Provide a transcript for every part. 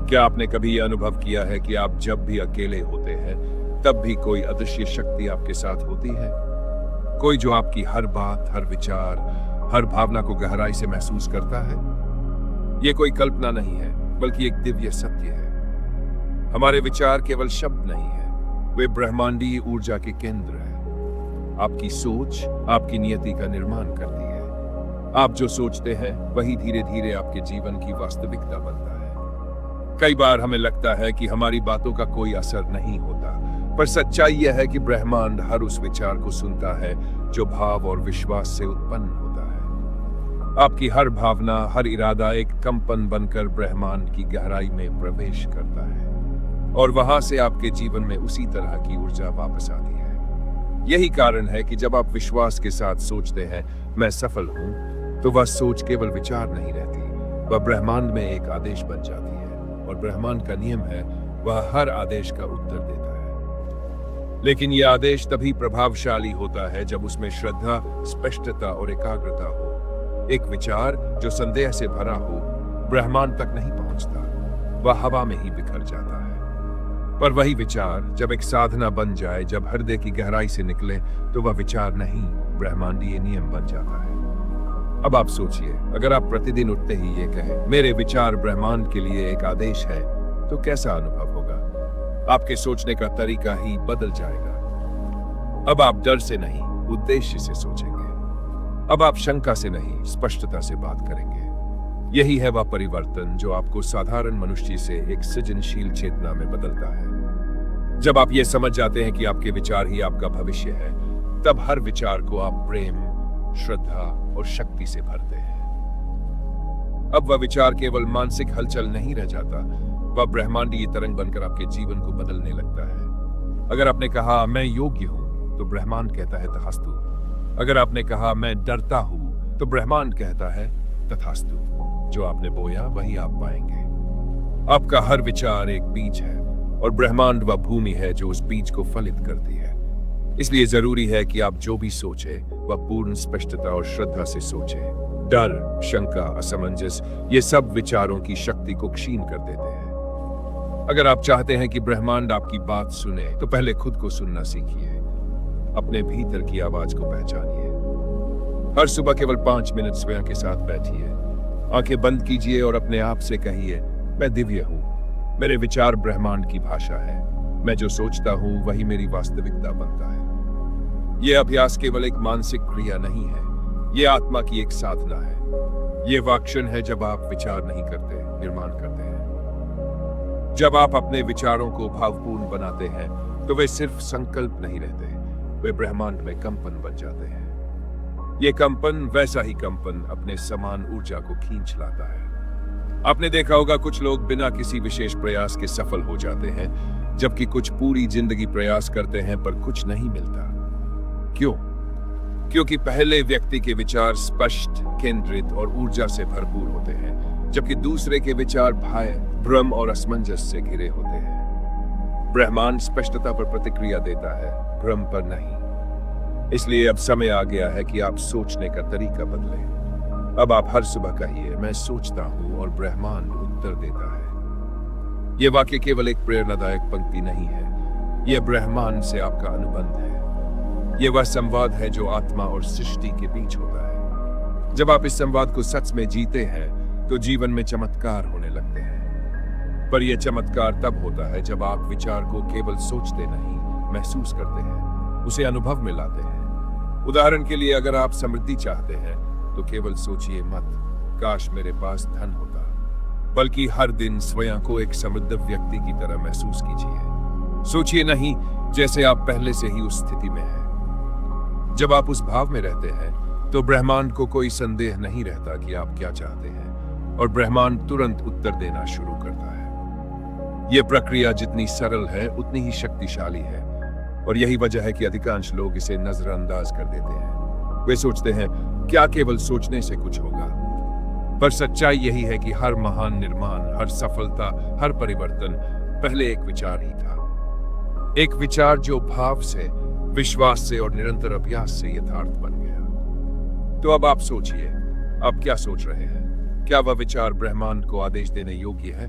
क्या आपने कभी यह अनुभव किया है कि आप जब भी अकेले होते हैं तब भी कोई अदृश्य शक्ति आपके साथ होती है? कोई जो आपकी हर बात, हर विचार, हर भावना को गहराई से महसूस करता है। यह कोई कल्पना नहीं है, बल्कि एक दिव्य सत्य है। हमारे विचार केवल शब्द नहीं है, वे ब्रह्मांडीय ऊर्जा के केंद्र हैं। आपकी सोच आपकी नियति का निर्माण करती है। आप जो सोचते हैं वही धीरे धीरे आपके जीवन की वास्तविकता बनता है। कई बार हमें लगता है कि हमारी बातों का कोई असर नहीं होता, पर सच्चाई यह है कि ब्रह्मांड हर उस विचार को सुनता है जो भाव और विश्वास से उत्पन्न होता है। आपकी हर भावना, हर इरादा एक कंपन बनकर ब्रह्मांड की गहराई में प्रवेश करता है और वहां से आपके जीवन में उसी तरह की ऊर्जा वापस आती है। यही कारण है कि जब आप विश्वास के साथ सोचते हैं मैं सफल हूं, तो वह सोच केवल विचार नहीं रहती, वह ब्रह्मांड में एक आदेश बन जाती है। और ब्रह्मांड का नियम है, वह हर आदेश का उत्तर देता है। लेकिन यह आदेश तभी प्रभावशाली होता है जब उसमें श्रद्धा, स्पष्टता और एकाग्रता हो। एक विचार जो संदेह से भरा हो ब्रह्मांड तक नहीं पहुंचता, वह हवा में ही बिखर जाता है। पर वही विचार जब एक साधना बन जाए, जब हृदय की गहराई से निकले, तो वह विचार नहीं, ब्रह्मांडीय नियम बन जाता है। अब आप सोचिए, अगर आप प्रतिदिन उठते ही ये कहें मेरे विचार ब्रह्मांड के लिए एक आदेश है, तो कैसा अनुभव होगा? आपके सोचने का तरीका ही बदल जाएगा। अब आप डर से नहीं, उद्देश्य से सोचेंगे। अब आप शंका से नहीं, स्पष्टता से बात करेंगे। यही है वह परिवर्तन जो आपको साधारण मनुष्य से एक सृजनशील चेतना में बदलता है। जब आप ये समझ जाते हैं कि आपके विचार ही आपका भविष्य है, तब हर विचार को आप प्रेम, श्रद्धा और शक्ति से भरते हैं। अब वह विचार केवल मानसिक हलचल नहीं रह जाता, वह ब्रह्मांडीय तरंग बनकर आपके जीवन को बदलने लगता है। अगर आपने कहा मैं योग्य हूं, तो ब्रह्मांड कहता है तथास्तु। अगर आपने कहा मैं डरता हूं, तो ब्रह्मांड कहता है तथास्तु। जो आपने बोया वही आप पाएंगे। आपका हर विचार एक बीज है और ब्रह्मांड वह भूमि है जो उस बीज को फलित करती है। इसलिए जरूरी है कि आप जो भी सोचे वह पूर्ण स्पष्टता और श्रद्धा से सोचे। डर, शंका, असमंजस, ये सब विचारों की शक्ति को क्षीण कर देते हैं। अगर आप चाहते हैं कि ब्रह्मांड आपकी बात सुने, तो पहले खुद को सुनना सीखिए। अपने भीतर की आवाज को पहचानिए। हर सुबह केवल 5 मिनट स्वयं के साथ बैठिए। आंखें बंद कीजिए और अपने आप से कहिए मैं दिव्य हूं। मेरे विचार ब्रह्मांड की भाषा है। मैं जो सोचता हूं वही मेरी वास्तविकता बनता है। यह अभ्यास केवल एक मानसिक क्रिया नहीं है, यह आत्मा की एक साधना है। यह वाक्षण है जब आप विचार नहीं करते, निर्माण करते हैं। जब आप अपने विचारों को भावपूर्ण बनाते हैं, तो वे सिर्फ संकल्प नहीं रहते, वे ब्रह्मांड में कंपन बन जाते हैं। यह कंपन, वैसा ही कंपन अपने समान ऊर्जा को खींच लाता है। आपने देखा होगा कुछ लोग बिना किसी विशेष प्रयास के सफल हो जाते हैं, जबकि कुछ पूरी जिंदगी प्रयास करते हैं पर कुछ नहीं मिलता। क्यों? क्योंकि पहले व्यक्ति के विचार स्पष्ट, केंद्रित और ऊर्जा से भरपूर होते हैं, जबकि दूसरे के विचार भय, भ्रम और असमंजस से घिरे होते हैं। ब्रह्मांड स्पष्टता पर प्रतिक्रिया देता है, भ्रम पर नहीं। इसलिए अब समय आ गया है कि आप सोचने का तरीका बदलें। अब आप हर सुबह कहिए मैं सोचता हूं और ब्रह्मांड उत्तर देता है। यह वाक्य केवल एक प्रेरणादायक पंक्ति नहीं है, यह ब्रह्मांड से आपका अनुबंध है। यह वह संवाद है जो आत्मा और सृष्टि के बीच होता है। जब आप इस संवाद को सच में जीते हैं, तो जीवन में चमत्कार होने लगते हैं। पर यह चमत्कार तब होता है जब आप विचार को केवल सोचते नहीं, महसूस करते हैं, उसे अनुभव में लाते हैं। उदाहरण के लिए, अगर आप समृद्धि चाहते हैं, तो केवल सोचिए मत काश मेरे पास धन होता, बल्कि हर दिन स्वयं को एक समृद्ध व्यक्ति की तरह महसूस कीजिए। सोचिए नहीं जैसे आप पहले से ही उस स्थिति में हैं। जब आप उस भाव में रहते हैं, तो ब्रह्मांड को कोई संदेह नहीं रहता कि आप क्या चाहते हैं, और ब्रह्मांड तुरंत उत्तर देना शुरू करता है। यह प्रक्रिया जितनी सरल है, उतनी ही शक्तिशाली है, और यही वजह है कि अधिकांश लोग इसे नजरअंदाज कर देते हैं। वे सोचते हैं क्या केवल सोचने से कुछ होगा, पर सच्चाई यही है कि हर महान निर्माण, हर सफलता, हर परिवर्तन पहले एक विचार ही था। एक विचार जो भाव से, विश्वास से और निरंतर अभ्यास से यथार्थ बन गया। तो अब आप सोचिए, आप क्या सोच रहे हैं? क्या वह विचार ब्रह्मांड को आदेश देने योग्य है?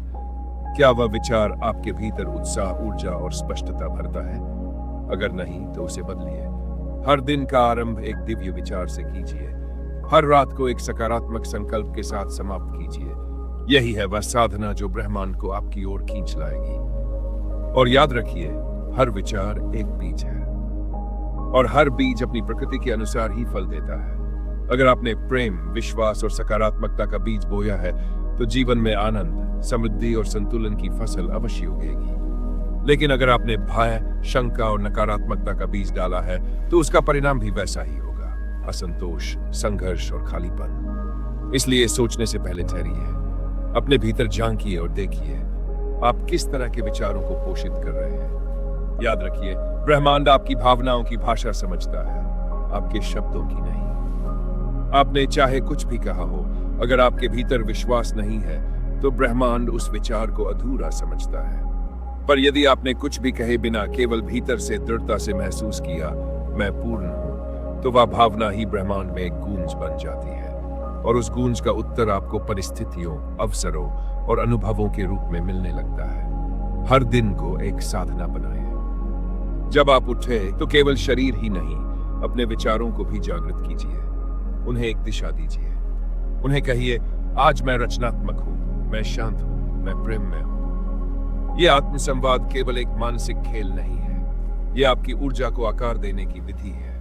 क्या वह विचार आपके भीतर उत्साह, ऊर्जा और स्पष्टता भरता है? अगर नहीं तो उसे बदलिए। हर दिन का आरंभ एक दिव्य विचार से कीजिए। हर रात को एक सकारात्मक संकल्प के साथ समाप्त कीजिए। यही है वह साधना जो ब्रह्मांड को आपकी ओर खींच लाएगी। और याद रखिए, हर विचार एक बीज है और हर बीज अपनी प्रकृति के अनुसार ही फल देता है। अगर आपने प्रेम, विश्वास और सकारात्मकता का बीज बोया है तो जीवन में आनंद, समृद्धि और संतुलन की फसल अवश्य उगेगी। लेकिन अगर आपने भय, शंका और नकारात्मकता का बीज डाला है तो उसका परिणाम भी वैसा ही होगा, असंतोष, संघर्ष और खालीपन। इसलिए सोचने से पहले ठहरिए, अपने भीतर झांकिए और देखिए आप किस तरह के विचारों को पोषित कर रहे हैं। याद रखिए, ब्रह्मांड आपकी भावनाओं की भाषा समझता है, आपके शब्दों की नहीं। आपने चाहे कुछ भी कहा हो, अगर आपके भीतर विश्वास नहीं है तो ब्रह्मांड उस विचार को अधूरा समझता है। पर यदि आपने कुछ भी कहे बिना केवल भीतर से दृढ़ता से महसूस किया, मैं पूर्ण हूं, तो वह भावना ही ब्रह्मांड में एक गूंज बन जाती है और उस गूंज का उत्तर आपको परिस्थितियों, अवसरों और अनुभवों के रूप में मिलने लगता है। हर दिन को एक साधना बनाएं। जब आप उठे तो केवल शरीर ही नहीं, अपने विचारों को भी जागृत कीजिए। उन्हें एक दिशा दीजिए। उन्हें कहिए, आज मैं रचनात्मक हूं, मैं शांत हूं, मैं प्रेम में हूं। यह आत्मसंवाद केवल एक मानसिक खेल नहीं है, यह आपकी ऊर्जा को आकार देने की विधि है।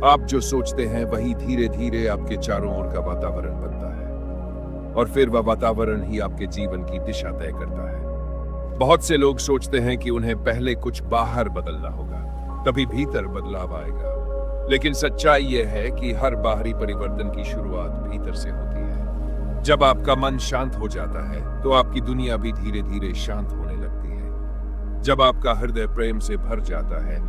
आप जो सोचते हैं वही धीरे धीरे आपके चारों ओर का वातावरण बनता है और फिर वह वातावरण ही आपके जीवन की दिशा तय करता है। बहुत से लोग सोचते हैं कि उन्हें पहले कुछ बाहर बदलना होगा, तभी भीतर बदलाव आएगा। लेकिन सच्चाई यह है कि हर बाहरी परिवर्तन की शुरुआत भीतर से होती है। जब आपका मन शांत हो जाता है तो आपकी दुनिया भी धीरे धीरे शांत होने लगती है। जब आपका हृदय प्रेम से भर जाता है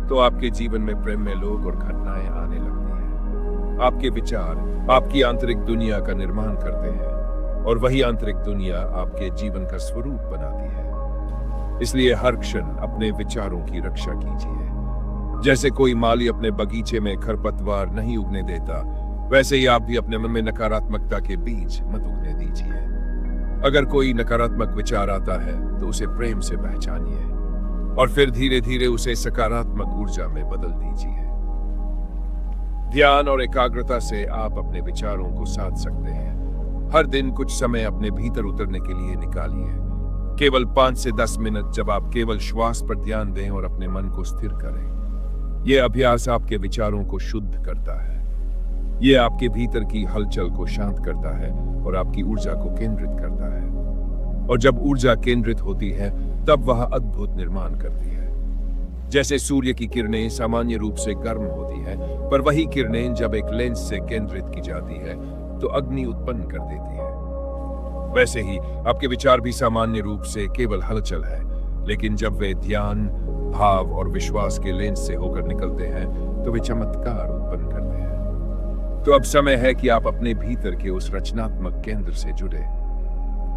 तो आपके जीवन में प्रेम में लोग और घटनाएं आने लगती हैं। आपके विचार आपकी आंतरिक दुनिया का निर्माण करते हैं और वही आंतरिक दुनिया आपके जीवन का स्वरूप बनाती है। इसलिए हर क्षण अपने विचारों की रक्षा कीजिए। जैसे कोई माली अपने बगीचे में खरपतवार नहीं उगने देता, वैसे ही आप भी अपने मन में नकारात्मकता के बीज मत उगने दीजिए। अगर कोई नकारात्मक विचार आता है तो उसे प्रेम से पहचानिए और फिर धीरे धीरे उसे सकारात्मक ऊर्जा में बदल दीजिए। ध्यान और एकाग्रता से आप अपने विचारों को साध सकते हैं। हर दिन कुछ समय अपने भीतर उतरने के लिए निकालिए। केवल 5 से 10 मिनट, जब आप केवल श्वास पर ध्यान दें और अपने मन को स्थिर करें। यह अभ्यास आपके विचारों को शुद्ध करता है। यह आपके भीतर की हलचल को शांत करता है और आपकी ऊर्जा को केंद्रित करता है। और जब ऊर्जा केंद्रित होती है तब वह अद्भुत निर्माण करती है। जैसे सूर्य की किरणें सामान्य रूप से गर्म होती है, पर वही किरणें जब एक लेंस से केंद्रित की जाती है तो अग्नि उत्पन्न कर देती है। वैसे ही आपके विचार भी सामान्य रूप से केवल हलचल है, लेकिन जब वे ध्यान, भाव और विश्वास के लेंस से होकर निकलते हैं तो वे चमत्कार उत्पन्न करते हैं। तो अब समय है कि आप अपने भीतर के उस रचनात्मक केंद्र से जुड़े।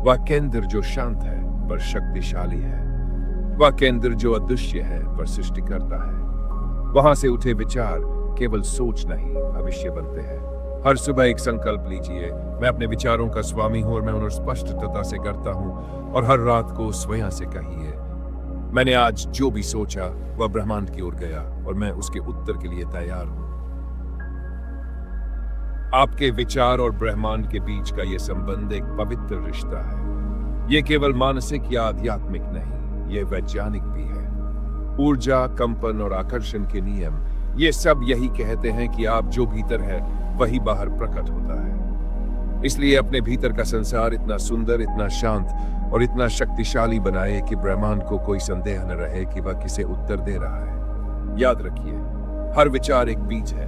वह केंद्र जो शांत है पर शक्तिशाली है, वह केंद्र जो अदृश्य है पर सृष्टि करता है। वहां से उठे विचार केवल सोच नहीं, भविष्य बनते हैं। हर सुबह एक संकल्प लीजिए, मैं अपने विचारों का स्वामी हूं और मैं उन्हें स्पष्टता से करता हूं। और हर रात को स्वयं से कहिए, मैंने आज जो भी सोचा वह ब्रह्मांड की ओर गया और मैं उसके उत्तर के लिए तैयार हूं। आपके विचार और ब्रह्मांड के बीच का यह संबंध एक पवित्र रिश्ता है। यह केवल मानसिक या आध्यात्मिक नहीं, यह वैज्ञानिक भी है। ऊर्जा, कंपन और आकर्षण के नियम, ये सब यही कहते हैं कि आप जो भीतर है वही बाहर प्रकट होता है। इसलिए अपने भीतर का संसार इतना सुंदर, इतना शांत और इतना शक्तिशाली बनाए कि ब्रह्मांड को कोई संदेह न रहे कि वह किसे उत्तर दे रहा है। याद रखिए, हर विचार एक बीज है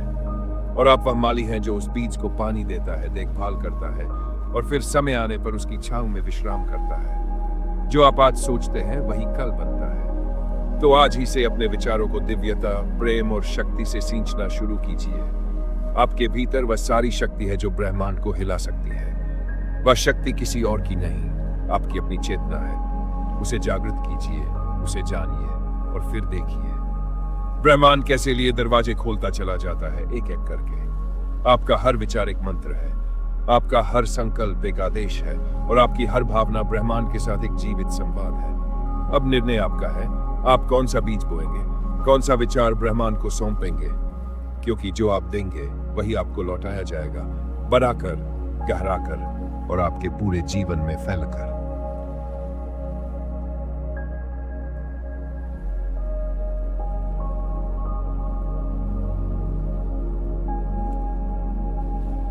और आप वह माली हैं जो उस बीज को पानी देता है, देखभाल करता है और फिर समय आने पर उसकी छांव में विश्राम करता है। जो आप आज सोचते हैं वही कल बनता है। तो आज ही से अपने विचारों को दिव्यता, प्रेम और शक्ति से सींचना शुरू कीजिए। आपके भीतर वह सारी शक्ति है जो ब्रह्मांड को हिला सकती है। वह शक्ति किसी और की नहीं, आपकी अपनी चेतना है। उसे जागृत कीजिए, उसे जानिए और फिर देखिए ब्रह्मांड कैसे लिए दरवाजे खोलता चला जाता है, एक एक करके। आपका हर विचार एक मंत्र है। आपका हर संकल्प एक आदेश है और आपकी हर भावना ब्रह्मांड के साथ एक जीवित संवाद है। अब निर्णय आपका है, आप कौन सा बीज बोएंगे, कौन सा विचार ब्रह्मांड को सौंपेंगे, क्योंकि जो आप देंगे वही आपको लौटाया जाएगा, बढ़ाकर, गहराकर और आपके पूरे जीवन में फैलकर।